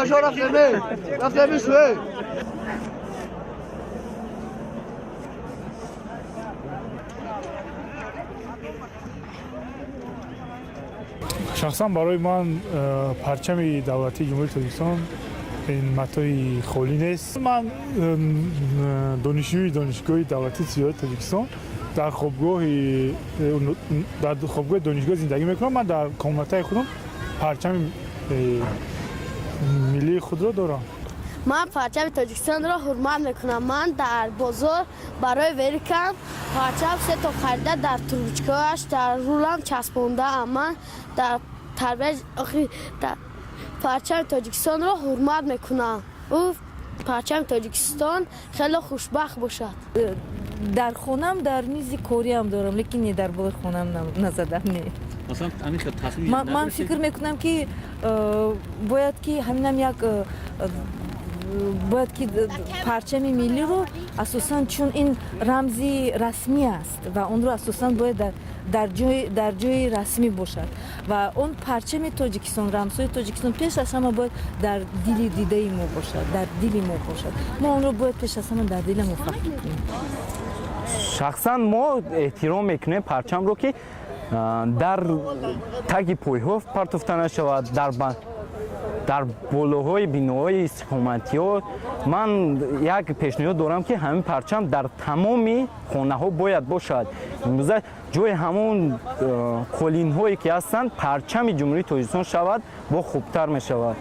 باشا رفتم شوه шахсан барои ман парчами давлатии ҷумҳурии Тоҷикистон ин матои холӣ нест. Ман донишҷӯи донишгоҳи давлатии сиёҳаи Тоҷикистон дар хобгоҳи донишгоҳ зиндагӣ мекунам. Ман дар комнатаи худам парчами миллии худро дорам. Ман парчами Тоҷикистонро ҳурмат мекунам. Ман дар бозор барои верикам парчам се то харида дар трубочкааш дар рулам часпондаам. Ман дар парчами Тоҷикистонро ҳурмат мекунам. Ӯ парчами Тоҷикистон хеле хушбахт бошад. дар хонам дар мизи кориам дорам, лекин не дар болои хонам назадам. Не. Ман фикр мекунам ки бояд ки ҳаминам як бояд ки парчами миллиро асосан чун ин рамзи расмӣ аст ва онро асосан бояд дар ҷои расмӣ бошад ва он парчами Тоҷикистон, рамзҳои Тоҷикистон пеш аз ҳама бояд дар дили дидаи мо бошад, дар дили мо бошад. Мо онро бояд пеш аз ҳама дар дили мо фаҳм кунем. шахсан мо эҳтиром мекунем парчамро ки дар таги пойҳо партофта нашавад, дар болоҳои биноҳои истиқоматиҳо. Ман як пешниҳод дорам ки ҳамин парчам дар тамоми хонаҳо бояд бошад. имрӯза ҷои ҳамон қолинҳое ки ҳастанд парчами ҷумҳурии Тоҷикистон шавад, бо хубтар мешавад.